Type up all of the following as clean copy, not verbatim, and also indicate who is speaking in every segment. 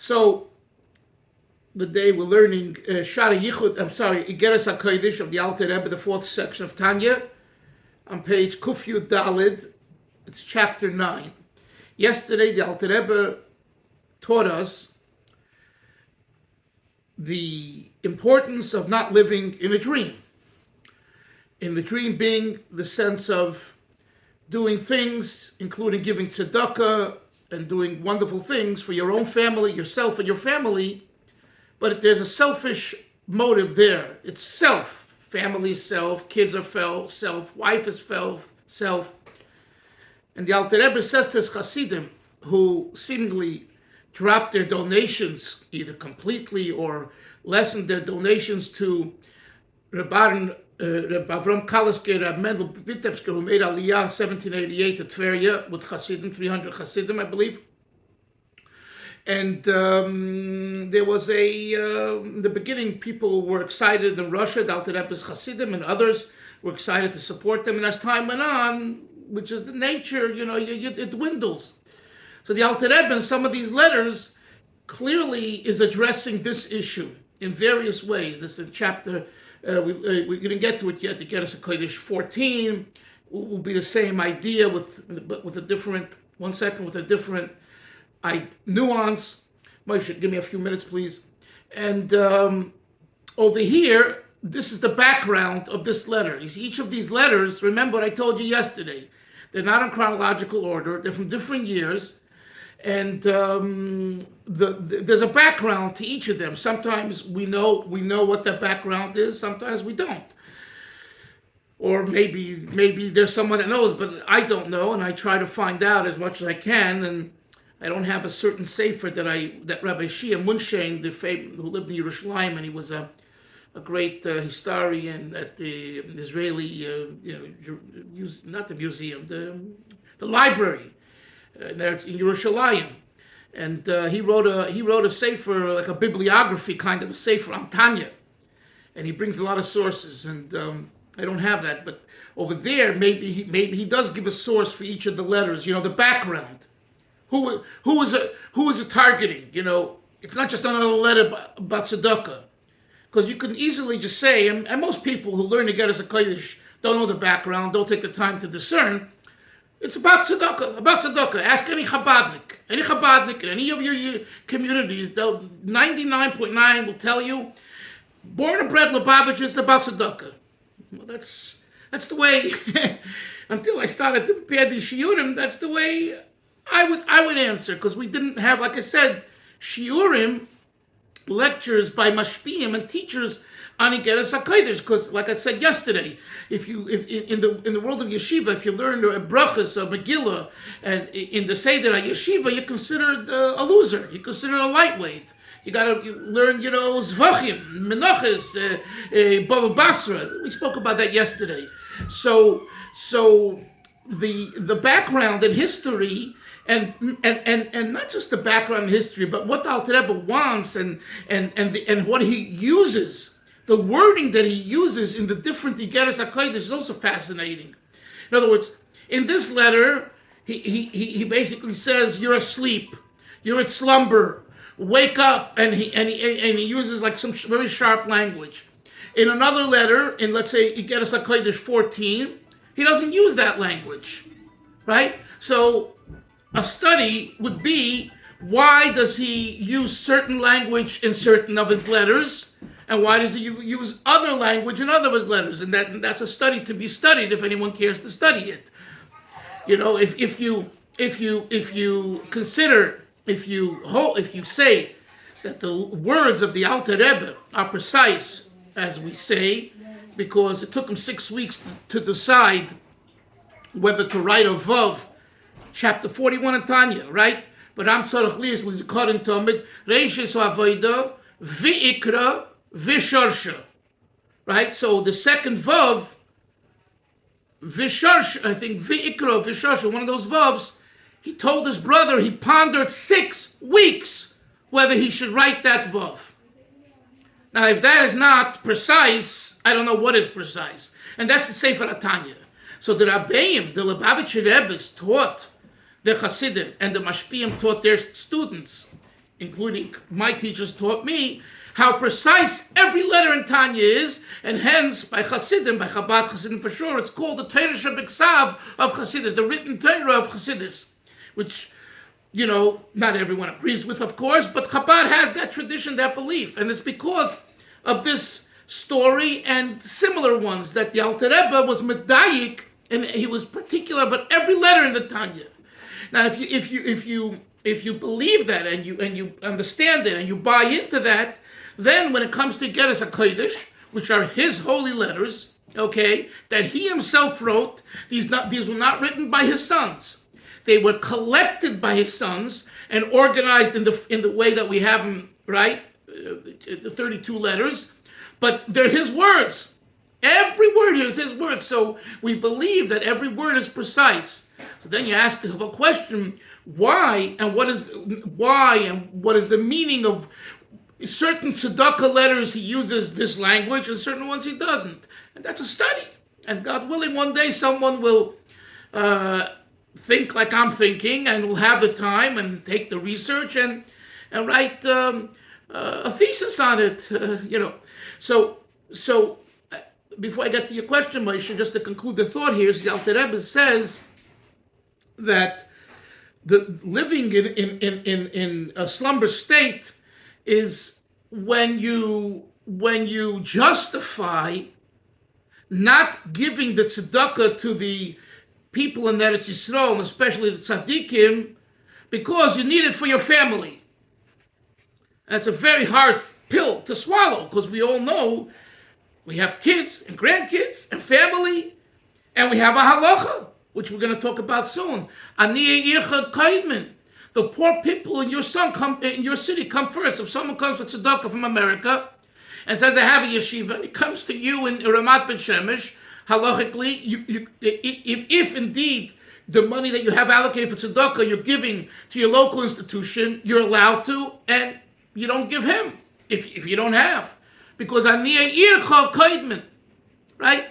Speaker 1: So the day we're learning Igeres HaKodesh of the Alter Rebbe, the fourth section of Tanya, on page Kuf Yud Daled. It's chapter 9. Yesterday, the Alter Rebbe taught us the importance of not living in a dream. In the dream being the sense of doing things, including giving tzedakah and doing wonderful things for your own family, yourself and your family, but there's a selfish motive there. It's self. Family is self, kids are self, wife is self. And the Alter Rebbe says to his Hasidim, who seemingly dropped their donations either completely or lessened their donations to Reb Avram Kalisker, Reb Mendel Vitebsker, who made Aliyah in 1788 to Tveria with Hasidim, 300 Hasidim, I believe. And there was in the beginning, people were excited in Russia, the Alter Rebbe's Hasidim, and others were excited to support them. And as time went on, which is the nature, it dwindles. So the Alter Rebbe in some of these letters clearly is addressing this issue in various ways. This is a chapter, we didn't get to it yet, the Igeres HaKodesh 14 will be the same idea with a different, with a different nuance. Moshe, give me a few minutes, please. And over here, this is the background of this letter. You see, each of these letters, remember what I told you yesterday, they're not in chronological order, they're from different years, and there's a background to each of them. Sometimes we know what that background is, sometimes we don't. Or maybe there's someone that knows, but I don't know, and I try to find out as much as I can, and I don't have a certain sefer that Rabbi Shia Munshein, who lived in Yerushalayim, and he was a great historian at the Israeli, not the museum, the library in Yerushalayim, and he wrote a sefer, like a bibliography kind of a sefer on Tanya, and he brings a lot of sources, and I don't have that, but over there maybe he does give a source for each of the letters, the background. Who is it targeting? It's not just another letter about tzedakah. Because you can easily just say, and most people who learn to Igeres HaKodesh don't know the background, don't take the time to discern. It's about tzedakah. Ask any Chabadnik in any of your communities, 99.9 will tell you, born and bred Lubavitch is about tzedakah. Well, that's the way, until I started to prepare these shiurim, that's the way I would answer, because we didn't have, like I said, shiurim, lectures by mashpiyim and teachers on Igeres HaKodesh. Because, like I said yesterday, if in the world of yeshiva, if you learn a brachas, a Megillah, and in the Seder yeshiva, you're considered a loser. You're considered a lightweight. You got to learn, zvachim, menachos, bava basra. We spoke about that yesterday. So the background and history. And not just the background history, but what the Alter Rebbe wants and what he uses, the wording that he uses in the different Igeres HaKodesh is also fascinating. In other words, in this letter, he basically says, "You're asleep, you're at slumber, wake up," and he uses like some very sharp language. In another letter, in let's say Igeres HaKodesh 14, he doesn't use that language, right? So a study would be, why does he use certain language in certain of his letters, and why does he use other language in other of his letters? And that's a study to be studied if anyone cares to study it. If you say that the words of the Alter Rebbe are precise, as we say, because it took him 6 weeks to decide whether to write a vav. Chapter 41 in Tanya, right? But I'm tzarich liyas l'zikaron tamid reishis ha'avoda v'ikra v'sharsha, right? So the second vav, v'sharsha, I think v'ikra v'sharsha, one of those vavs, he told his brother he pondered 6 weeks whether he should write that vav. Now, if that is not precise, I don't know what is precise, and that's the Sefer Tanya. So the Rabbeim, the Lubavitcher Rebbes taught the Hasidim, and the Mashpiyim taught their students including my teachers taught me, how precise every letter in Tanya is, and hence, by Hasidim, by Chabad Hasidim for sure, it's called the Torah Shebiksav of Hasidus, the written Torah of Hasidus, which, not everyone agrees with, of course, but Chabad has that tradition, that belief, and it's because of this story and similar ones that the Alter Rebbe was medayik, and he was particular about every letter in the Tanya. Now, if you believe that and you understand it and you buy into that, then when it comes to Igeres HaKodesh, which are his holy letters, okay, that he himself wrote, these were not written by his sons. They were collected by his sons and organized in the way that we have them, right? The 32 letters, but they're his words. Every word here is his words. So we believe that every word is precise. So then you ask yourself a question: why and what is the meaning of certain tzedakah letters? He uses this language, and certain ones he doesn't. And that's a study. And God willing, one day someone will think like I'm thinking, and will have the time and take the research and write a thesis on it. So before I get to your question, Moshe, just to conclude the thought here, is the Alter Rebbe says that the living in a slumber state is when you justify not giving the tzedakah to the people in Eretz Yisrael, and especially the Tzaddikim, because you need it for your family. That's a very hard pill to swallow, because we all know we have kids and grandkids and family, and we have a halacha, which we're going to talk about soon. Ani ircha kaidmin. The poor people in your city come first. If someone comes with tzedakah from America and says, I have a yeshiva, and it comes to you in Ramat Ben Shemesh, halachically, if indeed the money that you have allocated for tzedakah you're giving to your local institution, you're allowed to, and you don't give him if you don't have. Because Aniyah Ircha Kaidman, right?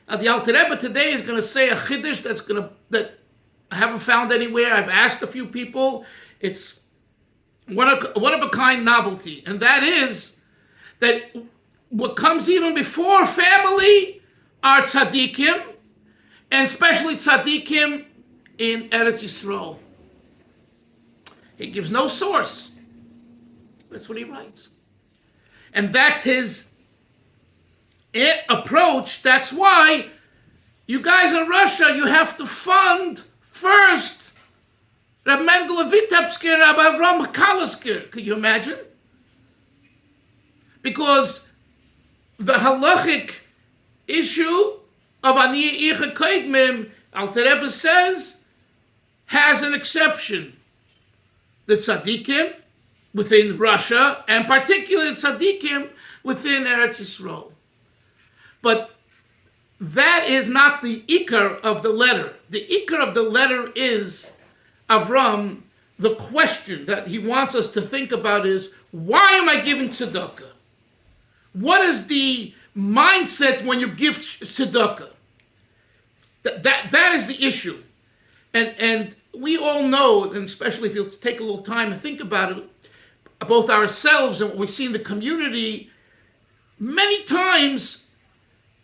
Speaker 1: Now the Alter Rebbe today is going to say a chiddush that I haven't found anywhere. I've asked a few people. It's one of a kind novelty, and that is that what comes even before family are tzaddikim, and especially tzaddikim in Eretz Yisrael. He gives no source. That's what he writes. And that's his approach. That's why you guys in Russia, you have to fund first Reb Mendel Vitebsky and Rabbi Avram Kalisker. Could you imagine? Because the halachic issue of Aniyah Icha Kaidmim, Alter Rebbe says, has an exception. The tzaddikim within Russia, and particularly tzaddikim within Eretz Yisrael. But that is not the ikar of the letter. The ikar of the letter is, Avram, the question that he wants us to think about is, why am I giving tzedakah? What is the mindset when you give tzedakah? That is the issue. And we all know, and especially if you take a little time and think about it, both ourselves and what we see in the community, many times,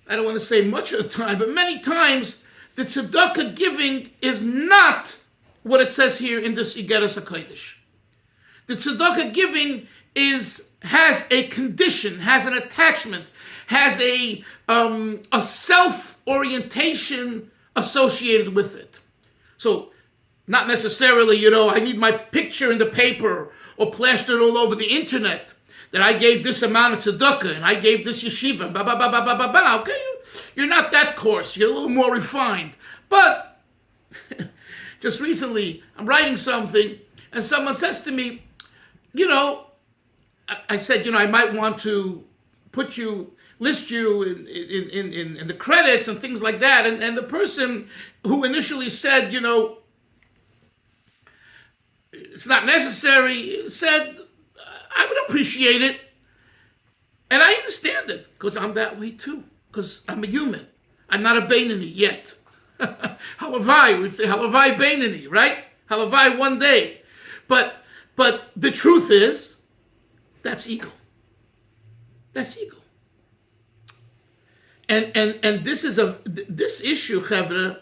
Speaker 1: I don't want to say much of the time, but many times, the tzedakah giving is not what it says here in this Igeres HaKodesh. The tzedakah giving has a condition, has an attachment, has a self-orientation associated with it. So, not necessarily, I need my picture in the paper or plastered all over the internet that I gave this amount of tzedakah and I gave this yeshiva, okay? You're not that coarse. You're a little more refined. But just recently, I'm writing something and someone says to me, I said, I might want to list you in the credits and things like that. And the person who initially said, it's not necessary, said, I would appreciate it. And I understand it, because I'm that way too, because I'm a human. I'm not a Beinani yet. Halavai, we'd say Halavai Beinani, right? Halavai one day. But But the truth is, that's ego. That's ego. And this issue, Chevra,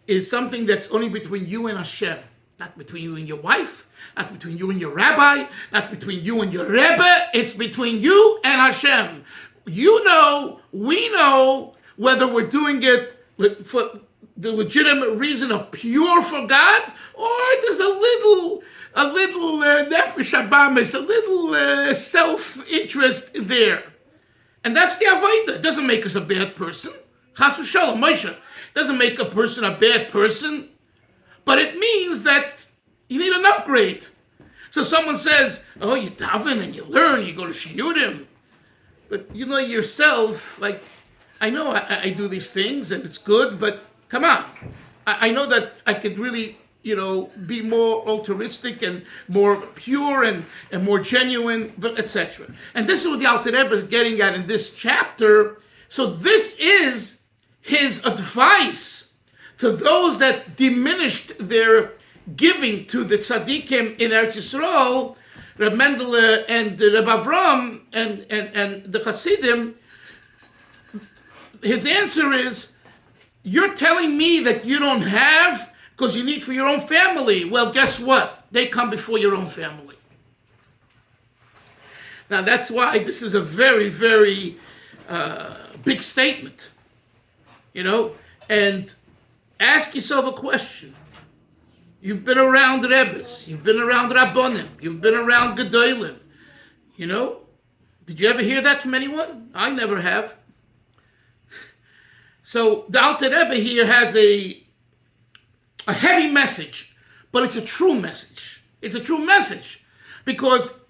Speaker 1: is something that's only between you and Hashem, not between you and your wife, not between you and your rabbi, not between you and your Rebbe. It's between you and Hashem. You know, we know whether we're doing it for the legitimate reason of pure for God, or there's a little nefesh habamis, a little self-interest there. And that's the avodah. It doesn't make us a bad person. Chas v'shalom, Moshe. Doesn't make a person a bad person, but it means that you need an upgrade. So someone says, oh, you daven and you learn, you go to shiurim, but you know yourself, like, I know I do these things and it's good, but come on. I know that I could really, be more altruistic and more pure and more genuine, etc. And this is what the Alter Rebbe is getting at in this chapter. So this is his advice to those that diminished their giving to the Tzaddikim in Eretz Yisrael, Reb Mendele and Reb Avram and the Hasidim. His answer is, you're telling me that you don't have because you need for your own family. Well, guess what? They come before your own family. Now, that's why this is a very, very big statement. And ask yourself a question. You've been around Rebbes, you've been around Rabbonim, you've been around Gedolim. Did you ever hear that from anyone? I never have. So the Alter Rebbe here has a heavy message, but it's a true message. It's a true message. Because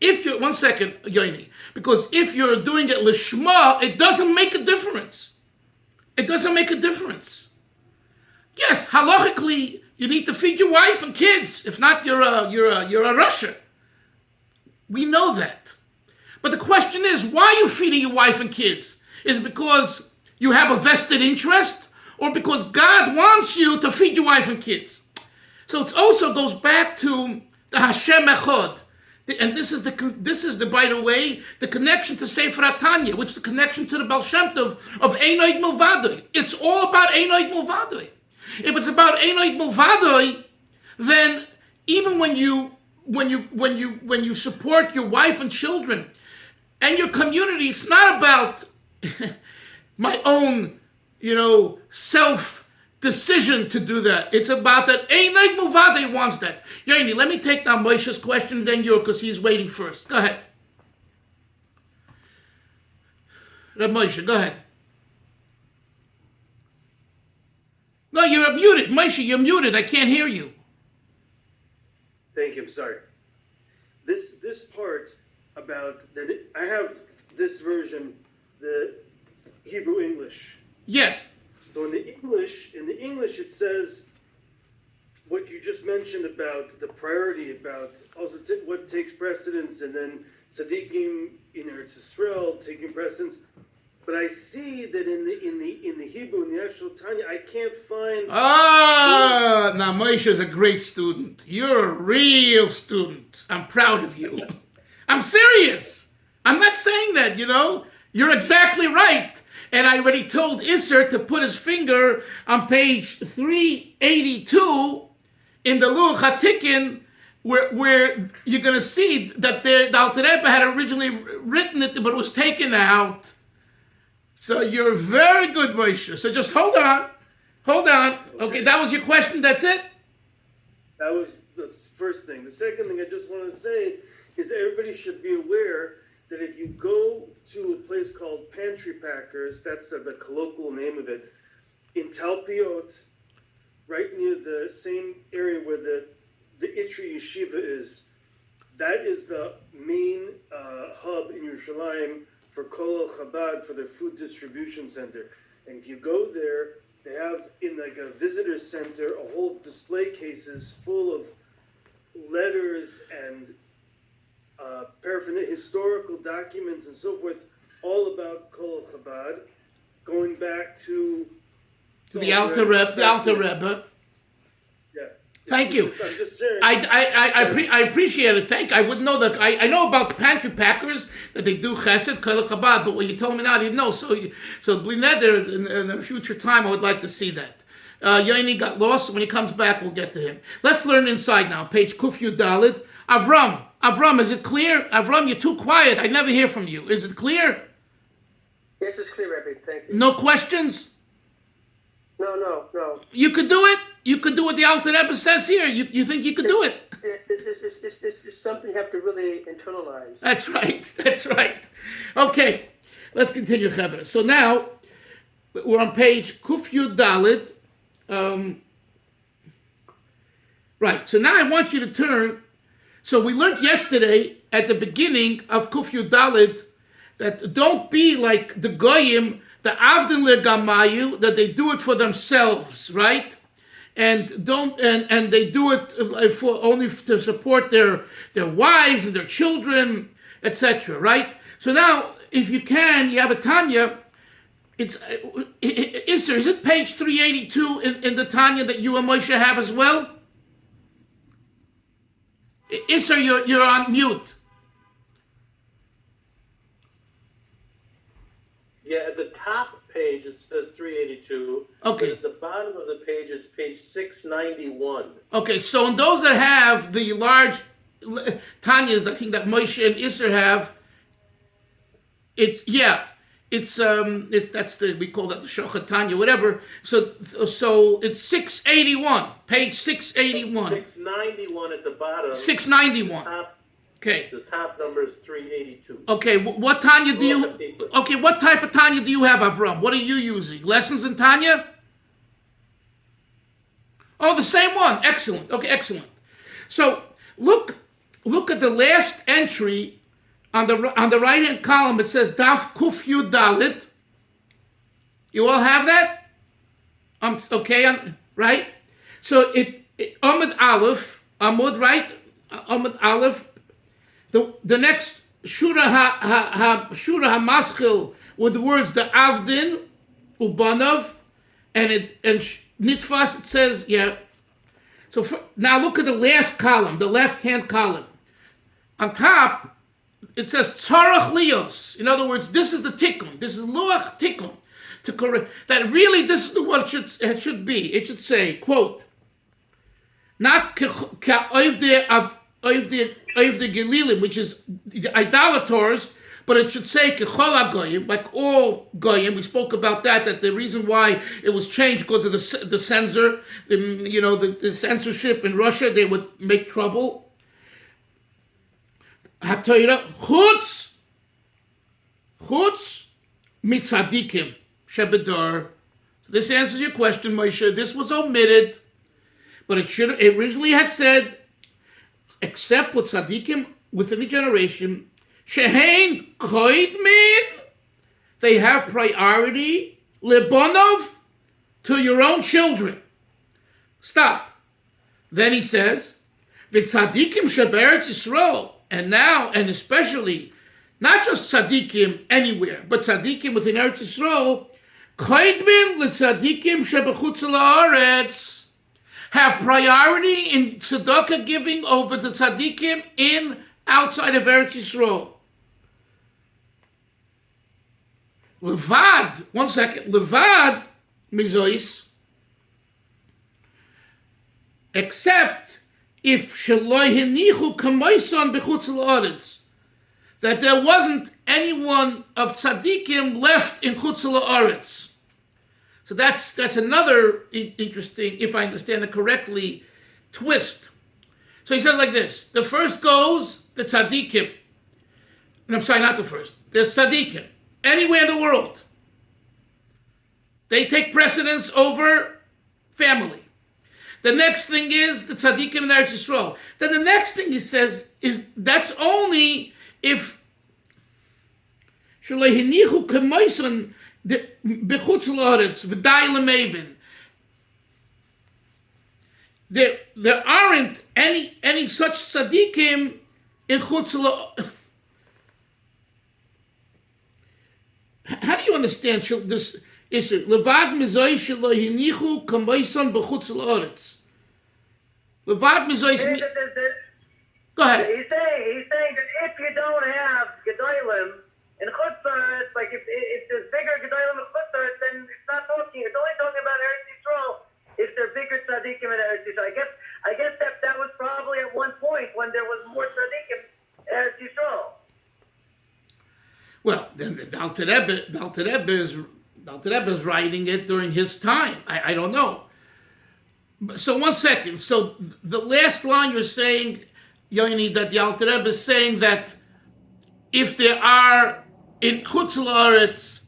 Speaker 1: if you're, one second, Yoini, because if you're doing it lishma, it doesn't make a difference. It doesn't make a difference. Yes, halachically, you need to feed your wife and kids. If not, you're a Russia. We know that. But the question is, why are you feeding your wife and kids? Is it because you have a vested interest, or because God wants you to feed your wife and kids? So it also goes back to the Hashem Echad. And this is the by the way, the connection to Sefer HaTanya, which is the connection to the Baal Shem Tov of Einoid Milvadoi. It's all about Einoid Milvadoi. If it's about Einoid Milvadoi, then even when you support your wife and children and your community, it's not about my own, self decision to do that. It's about that Einoid Milvadoi wants that. Yaini, let me take down Moshe's question, then yours, because he's waiting first. Go ahead. Reb Moshe, go ahead. No, you're muted. Moshe, you're muted. I can't hear you.
Speaker 2: Thank you. I'm sorry. This part about that, I have this version, the Hebrew English.
Speaker 1: Yes.
Speaker 2: So in the English it says what you just mentioned about the priority, about also what takes precedence, and then Tzaddikim in Eretz Yisrael taking precedence. But I see that in the Hebrew, in the actual Tanya, I can't find.
Speaker 1: Now Moshe is a great student. You're a real student. I'm proud of you. I'm serious. I'm not saying that. You're exactly right. And I already told Isser to put his finger on page 382 in the Luach HaTikin, where you're going to see that the Alter Rebbe had originally written it, but it was taken out. So you're very good, Moshe. So just hold on. Okay, that was your question. That's it?
Speaker 2: That was the first thing. The second thing I just want to say is everybody should be aware that if you go to a place called Pantry Packers, that's the colloquial name of it, in Talpiot, right near the same area where the Itri Yeshiva is, that is the main hub in Yerushalayim for Kol Chabad, for their food distribution center. And if you go there, they have in like a visitor center a whole display cases full of letters and paraphernalia, historical documents and so forth, all about Kol Chabad, going back to
Speaker 1: the Alter Rebbe.
Speaker 2: Yeah.
Speaker 1: Thank you.
Speaker 2: I'm just sharing.
Speaker 1: I appreciate it. Thank you. I wouldn't know that. I know about the pantry packers that they do chesed, kol chabad, but what you told me now, I didn't know. So Blineder, in a future time, I would like to see that. Yaini got lost. When he comes back, we'll get to him. Let's learn inside now. Page Kuf Yud Daled. Avram, is it clear? Avram, you're too quiet. I never hear from you. Is it clear?
Speaker 3: Yes, it's clear, Rabbi. Thank you.
Speaker 1: No questions?
Speaker 3: No.
Speaker 1: You could do it? You could do what the Alter Rebbe says here. You think you could do it?
Speaker 3: It's something you have to really internalize.
Speaker 1: That's right. Okay, let's continue, Chevra. So now, we're on page Kuf Yud Daled. Right, so now I want you to turn. So we learned yesterday at the beginning of Kuf Yud Daled that don't be like the Goyim, the Avdin Legamayu, that they do it for themselves, right? And they do it for only to support their wives and their children, etc. Right? So now, if you can, you have a Tanya. Is it page 382 in the Tanya that you and Moshe have as well? Isser, you're on mute.
Speaker 4: Yeah, at the top page it says 382.
Speaker 1: Okay.
Speaker 4: But at the bottom of the page it's page 691.
Speaker 1: Okay, so in those that have the large Tanyas, I think that Moshe and Isser have, we call that the Shochet Tanya, whatever. So it's 681, page 681.
Speaker 4: 691 at the bottom.
Speaker 1: 691. Okay.
Speaker 4: The top number is 382.
Speaker 1: Okay, what Tanya do you? Okay, what type of Tanya do you have, Avram? What are you using? Lessons in Tanya? Oh, the same one. Excellent. Okay, excellent. So look at the last entry on the right hand column. It says Daf Kuf Yud Daled. You all have that? Right? So it Amud Aleph, Amud, right? Amud Aleph. The next Shura HaMaschil with the words the Avdin Ubanov and Nitfas, it says, yeah. So now look at the last column, the left-hand column. On top, it says Tzarach Lios. In other words, this is the Tikkun. This is Luach Tikkun. To correct that, really, this is what it should be. It should say, quote, not Oivde Gelilim, which is the idolators, but it should say Kechol Goyim, like all Goyim. We spoke about that the reason why it was changed because of the censor, the censorship in Russia, they would make trouble. HaTorah, Chutz Mitzadikim Shebedor. So this answers your question, Moshe. This was omitted, but it originally had said, except with tzaddikim within the generation, shehein koidmin, they have priority, lebonov, to your own children. Stop. Then he says, v'tzaddikim sheberetz Yisrael, and now, and especially, not just tzaddikim anywhere, but tzaddikim within Eretz Yisrael, koidmin l'tzaddikim shebechutz la'aretz, have priority in tzedakah giving over the tzaddikim outside of Eretz Yisrael. Levad, one second, Levad mizois, except if sheloi henichu kamoison bechutz la'aretz, that there wasn't anyone of tzaddikim left in chutz la'aretz. So that's another interesting, if I understand it correctly, twist. So he says like this: the first goes the tzaddikim. And I'm sorry, not the first. There's tzaddikim anywhere in the world. They take precedence over family. The next thing is the tzaddikim in Eretz Yisrael. Then the next thing he says is that's only if shalei hinichu kemoison bechutz la'aretz v'day l'mevin. There aren't any such tzaddikim in chutz la'aretz. How do you understand this issue? Levad mizoi shelo hinichu kamoison bechutz la'aretz. Levad mizois. Go ahead.
Speaker 5: He's saying that if you don't have Gedolim in Chutzlaretz, like if there's bigger Gedolim in Chutzlaretz, then it's not talking. It's only talking about Eretz Yisrael if they're bigger tzaddikim in Eretz Yisrael. I guess that was probably at one point when there was more tzaddikim in Eretz Yisrael.
Speaker 1: Well, then the Alter Rebbe is writing it during his time. I don't know. So 1 second. So the last line you're saying, Yoni, that the Alter Rebbe is saying that if there are in Chutz La'aretz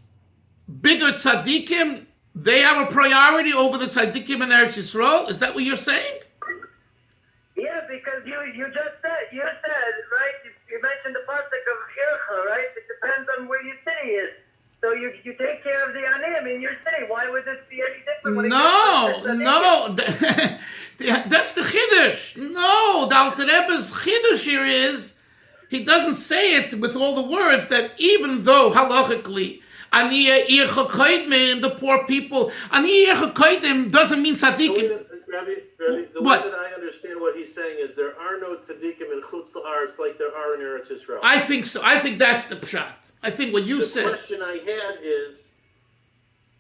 Speaker 1: bigger tzaddikim, they have a priority over the tzaddikim in Eretz Yisrael. Is that what you're saying?
Speaker 5: Yeah, because you just said, right? You mentioned the pasuk of Ircha, right? It depends on where your city is. So you take care of the Anim in your city. Why would this be any different? When
Speaker 1: No. That's the Chiddush. No, the Alter Rebbe's Chiddush here is, he doesn't say it with all the words that even though, halachically, Aniyah Ircha Koidmim, the poor people, Aniyah Ircha Koidmim doesn't mean tzaddikim.
Speaker 4: Rabbi, the
Speaker 1: What?
Speaker 4: way that I understand what he's saying is there are no tzaddikim in Chutz La'aretz like there are in Eretz Yisrael.
Speaker 1: I think so. I think that's the pshat. I think what you
Speaker 4: The
Speaker 1: said.
Speaker 4: question I had is,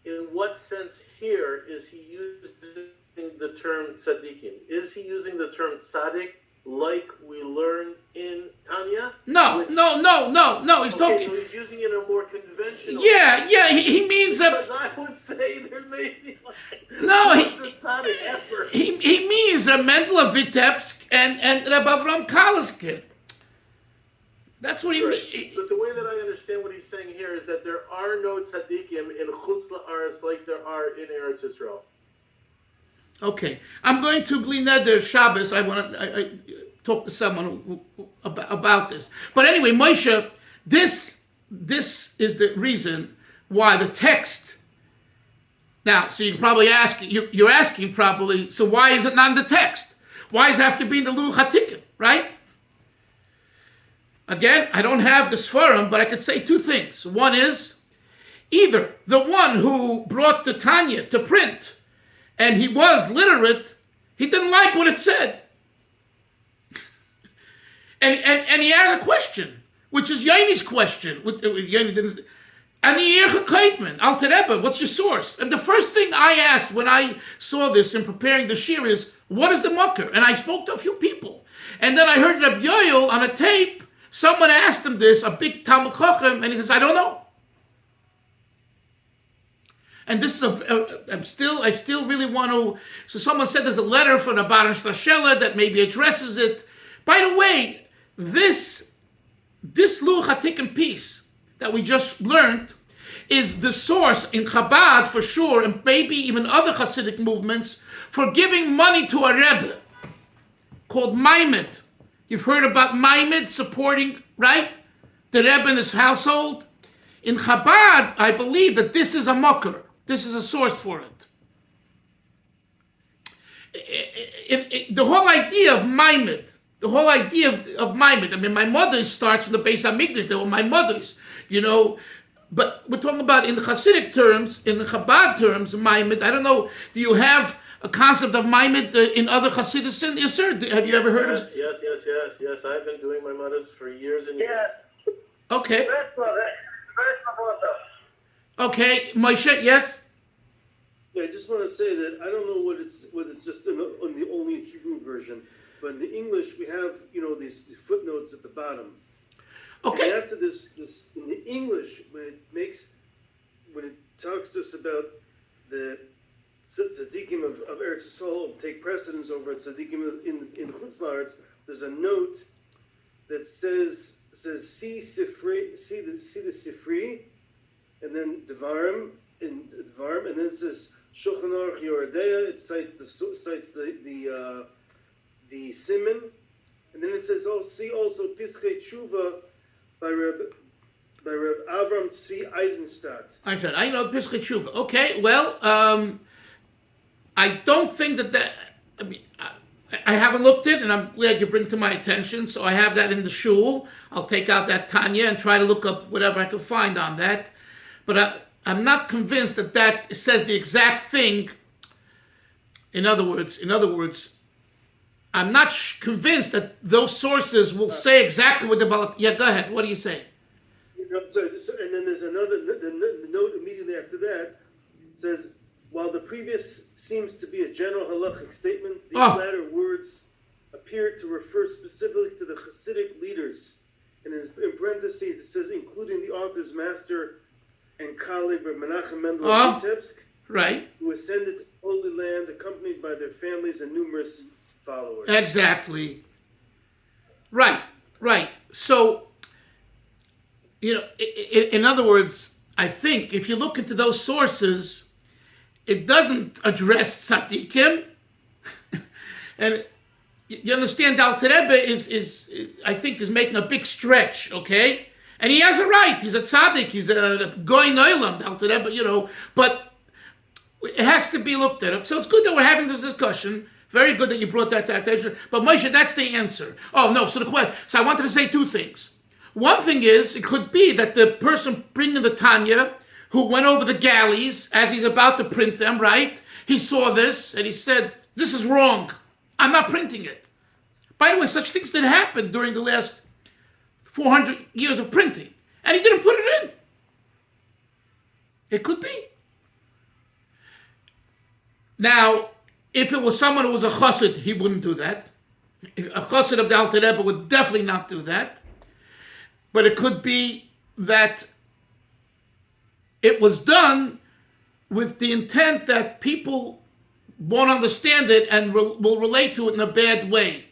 Speaker 4: in what sense here is he using the term tzaddikim? Is he using the term tzaddik like we learn in Tanya?
Speaker 1: No. He's
Speaker 4: Okay,
Speaker 1: talking.
Speaker 4: so he's using it in a more conventional.
Speaker 1: Yeah. He means
Speaker 4: Because I would say there may be like
Speaker 1: No,
Speaker 4: a tzaddik ever.
Speaker 1: he means a Mendel of Vitebsk and Rabbi Avram Kalisker. That's what he
Speaker 4: Right.
Speaker 1: means.
Speaker 4: But the way that I understand what he's saying here is that there are no tzaddikim in Chutz La'aretz like there are in Eretz Yisrael.
Speaker 1: Okay, I'm going to Bli Neder Shabbos. I talk to someone about this. But anyway, Moshe, this is the reason why the text. Now, so you probably ask, you're asking probably, so why is it not in the text? Why does it have to be in the Luch HaTikun, right? Again, I don't have the Sforim, but I could say two things. One is, either the one who brought the Tanya to print, and he was literate, he didn't like what it said. And he had a question, which is Yaini's question. Yaini didn't. And the Yercha Kaitman, Alter Rebbe, what's your source? And the first thing I asked when I saw this in preparing the shir is, what is the mucker? And I spoke to a few people. And then I heard Reb Yoel on a tape, someone asked him this, a big Talmud Chochem, and he says, I don't know. And this is I still really want to, so someone said there's a letter from the Baron Strashela that maybe addresses it. By the way, this Luch HaTikun piece that we just learned is the source in Chabad for sure, and maybe even other Hasidic movements, for giving money to a Rebbe called Maimed. You've heard about Maimed supporting, right, the Rebbe and his household? In Chabad, I believe that this is a mucker. This is a source for it. The whole idea of Maimed, I mean, my mother starts from the Beis HaMikdash. They were my mothers, but we're talking about in the Hasidic terms, in the Chabad terms, Maimed. I don't know, do you have a concept of Maimed in other Hasidism? Yes, sir. Have you ever heard of?
Speaker 4: Yes. I've been doing my mothers for years and years.
Speaker 5: Yeah.
Speaker 1: Okay.
Speaker 5: Very
Speaker 1: Okay, Moshe, yes?
Speaker 2: Yeah, I just want to say that I don't know whether it's just on the only Hebrew version, but in the English we have these footnotes at the bottom.
Speaker 1: Okay.
Speaker 2: And after this in the English when it talks to us about the tzaddikim of Eretz Yisrael take precedence over tzaddikim in Chutz La'aretz, there's a note that says see the Sifri, and then Devarim, and then it says Shulchan Aruch Yoredeya. It cites the Siman, and then it says see also Pischei Tshuva by Reb Avram Tzvi Eisenstadt.
Speaker 1: I know Pischei Tshuva. Okay, well, I don't think that. I mean, I haven't looked at it, and I'm glad you bring it to my attention. So I have that in the shul. I'll take out that Tanya and try to look up whatever I can find on that. But I'm not convinced that says the exact thing. In other words, I'm not convinced that those sources will say exactly what the Baal. Yeah, go ahead. What do you say?
Speaker 2: And then there's another, the note immediately after that says, while the previous seems to be a general halachic statement, these latter words appear to refer specifically to the Hasidic leaders. And in parentheses, it says, including the author's master and colleague, Menachem Mendel of Vitebsk,
Speaker 1: right,
Speaker 2: who ascended to the Holy Land accompanied by their families and numerous followers.
Speaker 1: Exactly. Right. So, in other words, I think if you look into those sources, it doesn't address tzaddikim, and you understand. Al Rebbe is I think is making a big stretch, okay, and he has a right. He's a tzaddik. He's a goy noilam, Al Rebbe, but it has to be looked at. So it's good that we're having this discussion. Very good that you brought that to attention. But Moshe, that's the answer. Oh no, so I wanted to say two things. One thing is, it could be that the person bringing the Tanya, who went over the galleys as he's about to print them, right? He saw this and he said, this is wrong. I'm not printing it. By the way, such things did happen during the last 400 years of printing. And he didn't put it in. It could be. Now, if it was someone who was a chassid, he wouldn't do that. A chassid of the Alter Rebbe would definitely not do that. But it could be that it was done with the intent that people won't understand it and will relate to it in a bad way.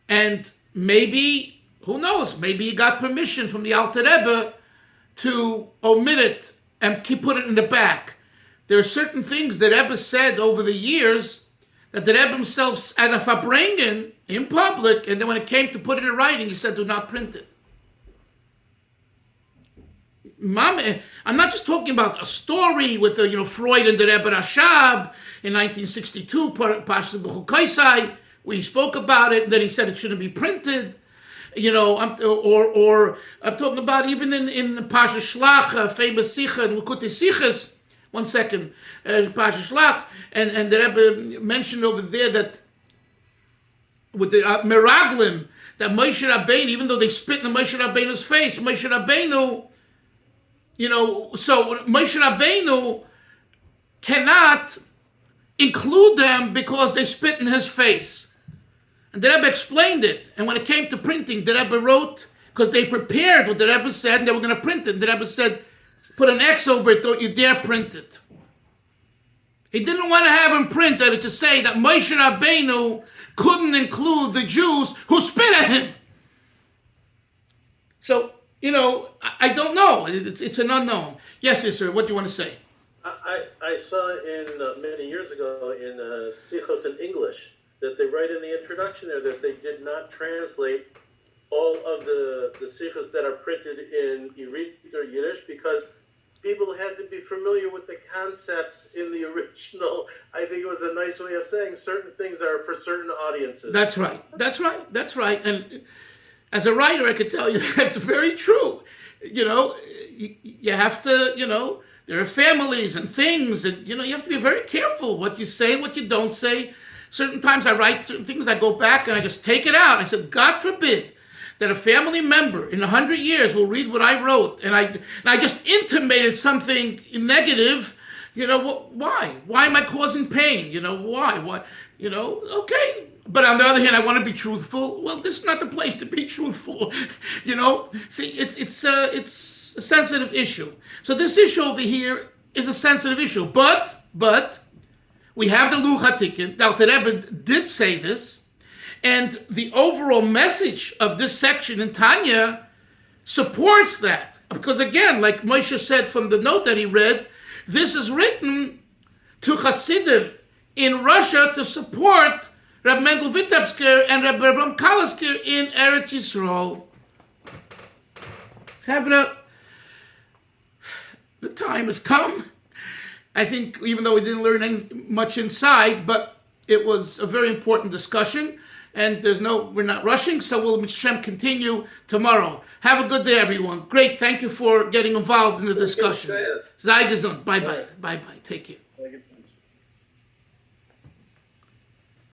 Speaker 1: And maybe, who knows, maybe he got permission from the Alter Rebbe to omit it and put it in the back. There are certain things that Rebbe said over the years that the Rebbe himself had a farbrengen in public, and then when it came to put it in writing, he said, do not print it. I'm not just talking about a story with Freud and the Rebbe Rashab in 1962, Parshas B'chukaisai, where he spoke about it, and then he said it shouldn't be printed. I'm talking about even in Parshas Shlach, famous Sicha and Likutei Sichas. One second, Parshas Shlach, and the Rebbe mentioned over there that with the Meraglim, that Moshe Rabbeinu, even though they spit in Moshe Rabbeinu's face, Moshe Rabbeinu, so Moshe Rabbeinu cannot include them because they spit in his face. And the Rebbe explained it. And when it came to printing, the Rebbe wrote, because they prepared what the Rebbe said, and they were going to print it. And the Rebbe said, put an X over it, don't you dare print it. He didn't want to have him printed it to say that Moshe Rabbeinu couldn't include the Jews who spit at him. So, I don't know. It's an unknown. Yes, sir. What do you want to say?
Speaker 4: I saw many years ago in Sichos in English that they write in the introduction there that they did not translate all of the Sichos that are printed in Ivrit or Yiddish because people had to be familiar with the concepts in the original. I think it was a nice way of saying certain things are for certain audiences.
Speaker 1: That's right. And as a writer, I could tell you that's very true. You have to, there are families and things, and, you have to be very careful what you say and what you don't say. Certain times I write certain things, I go back and I just take it out. I said, God forbid that a family member in 100 years will read what I wrote, and I just intimated something negative. Why? Why am I causing pain? Why? Okay. But on the other hand, I want to be truthful. Well, this is not the place to be truthful. See, it's a sensitive issue. So this issue over here is a sensitive issue. But we have the Luch HaTikkun. The Alter Rebbe did say this, and the overall message of this section in Tanya supports that. Because again, like Moshe said from the note that he read, this is written to Hasidim in Russia to support Reb Mendel Vitebsker and Reb Ram Kalasker in Eretz Yisrael. The time has come. I think, even though we didn't learn much inside, but it was a very important discussion. And we're not rushing, so we'll Hashem continue tomorrow. Have a good day, everyone. Great, thank you for getting involved in the discussion. Sei gesund. Bye-bye. Bye-bye. Take care.